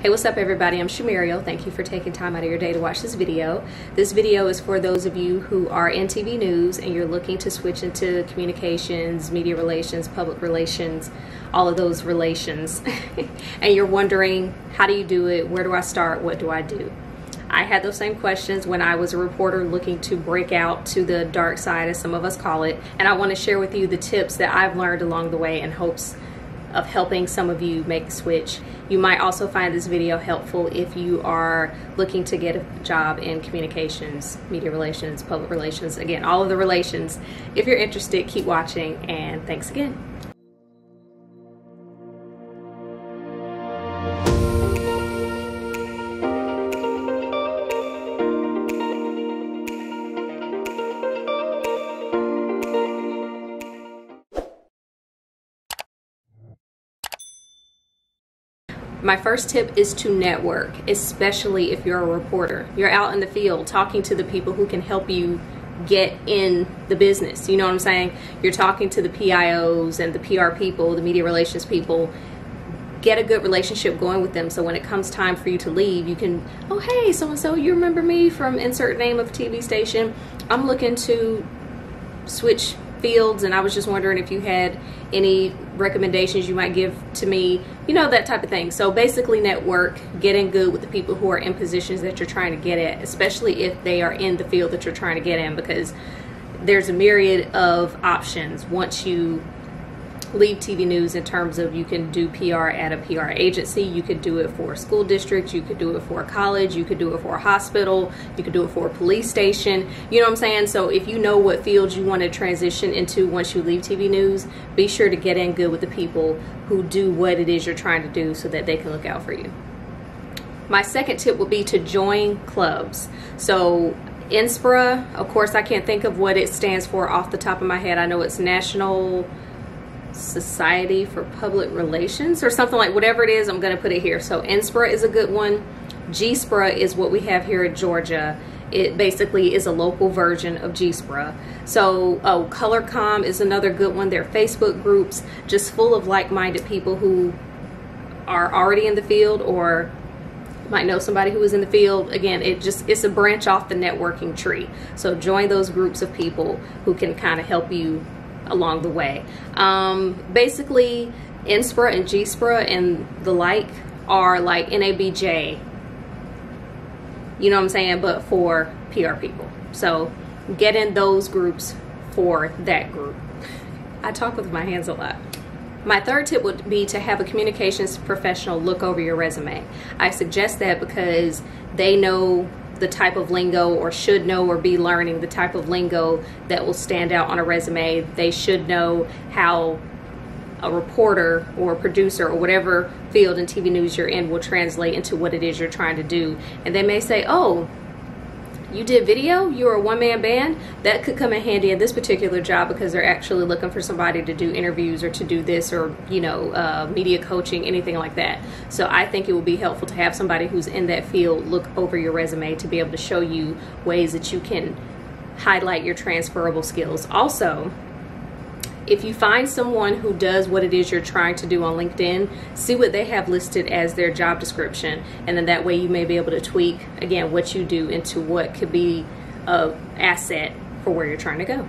Hey, what's up everybody? I'm Shamariel. Thank you for taking time out of your day to watch this video. This video is for those of you who are in TV news and you're looking to switch into communications, media relations, public relations, all of those relations. And you're wondering, how do you do it? Where do I start? What do I do? I had those same questions when I was a reporter looking to break out to the dark side, as some of us call it. And I want to share with you the tips that I've learned along the way in hopes of helping some of you make the switch. You might also find this video helpful if you are looking to get a job in communications, media relations, public relations, again, all of the relations. If you're interested, keep watching, and thanks again. My first tip is to network, especially if you're a reporter. You're out in the field talking to the people who can help you get in the business. You know what I'm saying? You're talking to the PIOs and the PR people, the media relations people. Get a good relationship going with them so when it comes time for you to leave, you can, oh hey, so-and-so, you remember me from insert name of TV station. I'm looking to switch fields and I was just wondering if you had any recommendations you might give to me, you know, that type of thing. So basically network, get in good with the people who are in positions that you're trying to get at, especially if they are in the field that you're trying to get in, because there's a myriad of options once you leave TV news in terms of you can do PR at a PR agency, you could do it for a school district, you could do it for a college, you could do it for a hospital, you could do it for a police station, you know what I'm saying? So if you know what fields you want to transition into once you leave TV news, be sure to get in good with the people who do what it is you're trying to do so that they can look out for you. My second tip would be to join clubs. So NSPRA, of course I can't think of what it stands for off the top of my head. I know it's National Society for Public Relations or something, like whatever it is, I'm going to put it here. So NSPRA is a good one. GSPRA is what we have here in Georgia. It basically is a local version of GSPRA. So ColorCom is another good one. They're Facebook groups just full of like-minded people who are already in the field or might know somebody who is in the field. Again, it's a branch off the networking tree. So join those groups of people who can kind of help you along the way. Basically NSPRA and GSPRA and the like are like NABJ, you know what I'm saying, but for PR people. So get in those groups for that group. I talk with my hands a lot. My third tip would be to have a communications professional look over your resume. I suggest that because they know the type of lingo, or should know or be learning the type of lingo that will stand out on a resume. They should know how a reporter or a producer or whatever field in TV news you're in will translate into what it is you're trying to do. And they may say, oh, you did video, you're a one-man band. That could come in handy in this particular job because they're actually looking for somebody to do interviews or to do this, or you know, media coaching, anything like that. So I think it would be helpful to have somebody who's in that field look over your resume to be able to show you ways that you can highlight your transferable skills. Also, if you find someone who does what it is you're trying to do on LinkedIn, see what they have listed as their job description, and then that way you may be able to tweak, again, what you do into what could be an asset for where you're trying to go.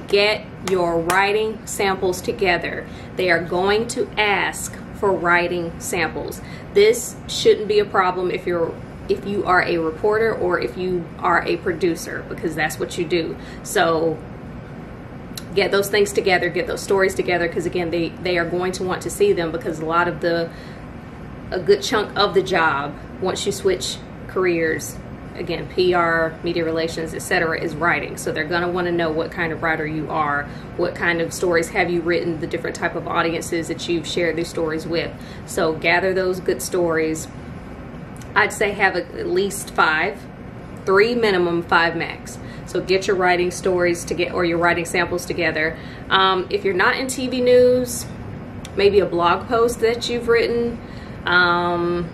Get your writing samples together. They are going to ask for writing samples. This shouldn't be a problem if you are a reporter or if you are a producer, because that's what you do. So get those things together, get those stories together, because again, they are going to want to see them, because a good chunk of the job once you switch careers, again, PR, media relations, etc., is writing. So they're going to want to know what kind of writer you are, what kind of stories have you written, the different type of audiences that you've shared these stories with. So gather those good stories. I'd say have at least 5, 3 minimum, 5 max. So get your writing stories to get, or your writing samples together. If you're not in TV news, maybe a blog post that you've written, a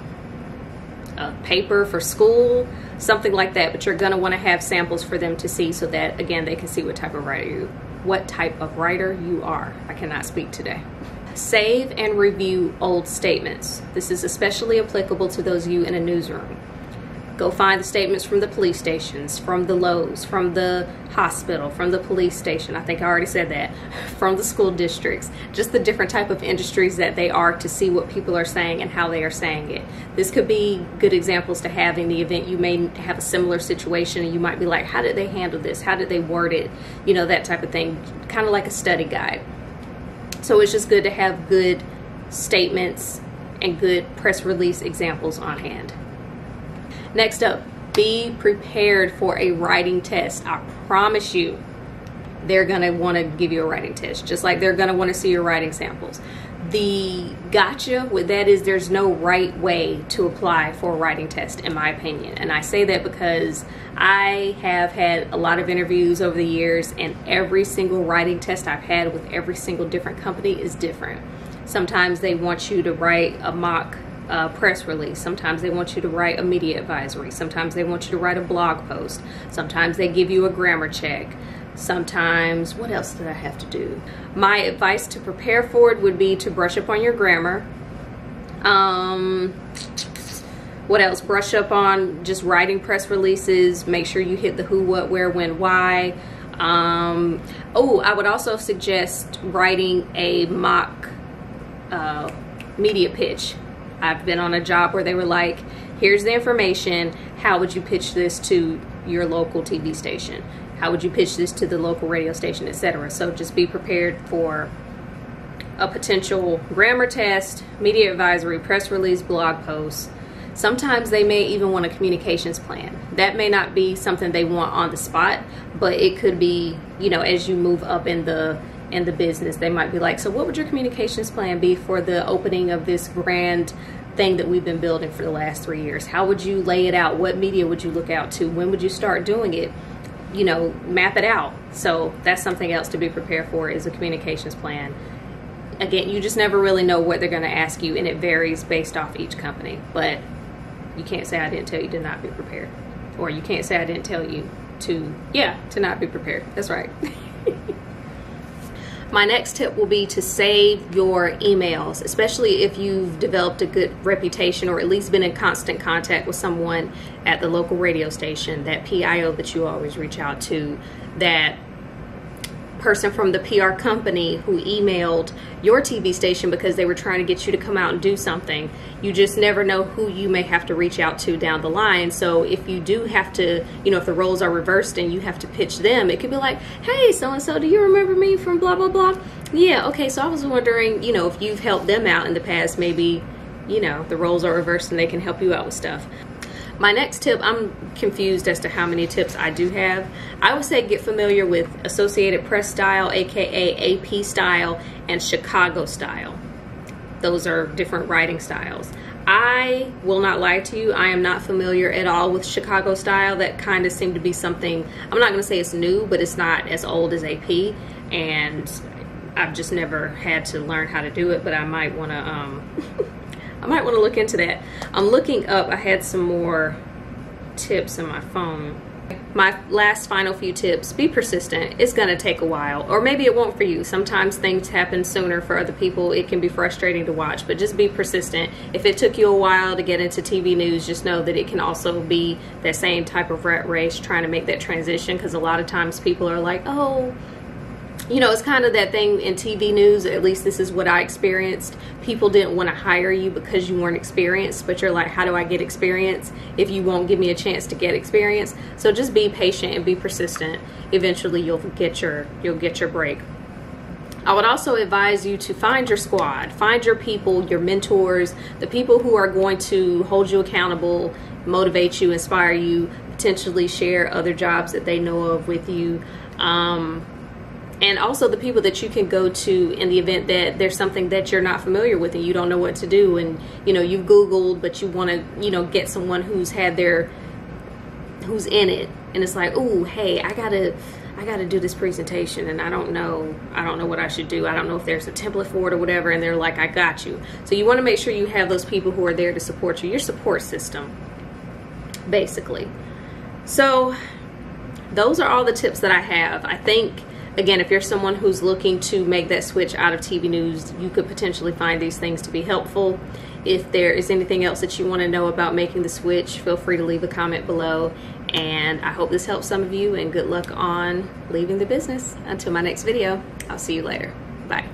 paper for school, something like that. But you're going to want to have samples for them to see, so that again they can see what type of writer you are. I cannot speak today. Save and review old statements. This is especially applicable to those of you in a newsroom. Go find the statements from the police stations, from the Lowe's, from the hospital, from the police station. I think I already said that. From the school districts. Just the different type of industries that they are, to see what people are saying and how they are saying it. This could be good examples to have in the event you may have a similar situation and you might be like, how did they handle this? How did they word it? You know, that type of thing. Kind of like a study guide. So it's just good to have good statements and good press release examples on hand. Next up, be prepared for a writing test. I promise you, they're going to want to give you a writing test, just like they're going to want to see your writing samples. The gotcha with that is there's no right way to apply for a writing test, in my opinion. And I say that because I have had a lot of interviews over the years, and every single writing test I've had with every single different company is different. Sometimes they want you to write a mock press release. Sometimes they want you to write a media advisory. Sometimes they want you to write a blog post. Sometimes they give you a grammar check. Sometimes, what else did I have to do? My advice to prepare for it would be to brush up on your grammar. What else? Brush up on just writing press releases. Make sure you hit the who, what, where, when, why. I would also suggest writing a mock media pitch. I've been on a job where they were like, here's the information. How would you pitch this to your local TV station? How would you pitch this to the local radio station, etc.? So just be prepared for a potential grammar test, media advisory, press release, blog posts. Sometimes they may even want a communications plan. That may not be something they want on the spot, but it could be, you know, as you move up in the business, they might be like, so what would your communications plan be for the opening of this grand thing that we've been building for the last 3 years? How would you lay it out? What media would you look out to? When would you start doing it? You know, map it out. So that's something else to be prepared for, is a communications plan. Again, you just never really know what they're going to ask you, and it varies based off each company. But you can't say I didn't tell you to not be prepared. Or you can't say I didn't tell you to not be prepared. That's right. My next tip will be to save your emails, especially if you've developed a good reputation or at least been in constant contact with someone at the local radio station, that PIO that you always reach out to, that person from the PR company who emailed your TV station because they were trying to get you to come out and do something. You just never know who you may have to reach out to down the line. So if you do have to, you know, if the roles are reversed and you have to pitch them, it could be like, hey, so-and-so, do you remember me from blah, blah, blah? Yeah, okay, so I was wondering, you know, if you've helped them out in the past, maybe, you know, the roles are reversed and they can help you out with stuff. My next tip, I'm confused as to how many tips I do have. I would say get familiar with Associated Press style, aka AP style, and Chicago style. Those are different writing styles. I will not lie to you, I am not familiar at all with Chicago style. That kind of seemed to be something, I'm not going to say it's new, but it's not as old as AP, and I've just never had to learn how to do it, but I might want to I might want to look into that. I'm looking up, I had some more tips in my phone. My last final few tips, be persistent. It's going to take a while, or maybe it won't for you. Sometimes things happen sooner for other people. It can be frustrating to watch, but just be persistent. If it took you a while to get into TV news, just know that it can also be that same type of rat race trying to make that transition, because a lot of times people are like, oh, you know, it's kind of that thing in TV news, at least this is what I experienced. People didn't want to hire you because you weren't experienced, but you're like, how do I get experience if you won't give me a chance to get experience? So just be patient and be persistent. Eventually you'll get your break. I would also advise you to find your squad, find your people, your mentors, the people who are going to hold you accountable, motivate you, inspire you, potentially share other jobs that they know of with you. And also the people that you can go to in the event that there's something that you're not familiar with and you don't know what to do, and you know you've Googled, but you want to, you know, get someone who's in it, and it's like, oh, hey, I gotta do this presentation and I don't know what I should do. I don't know if there's a template for it or whatever, and they're like, I got you. So you want to make sure you have those people who are there to support you, your support system, basically. So those are all the tips that I have. I think Again, if you're someone who's looking to make that switch out of TV news, you could potentially find these things to be helpful. If there is anything else that you want to know about making the switch, feel free to leave a comment below. And I hope this helps some of you, and good luck on leaving the business. Until my next video, I'll see you later. Bye.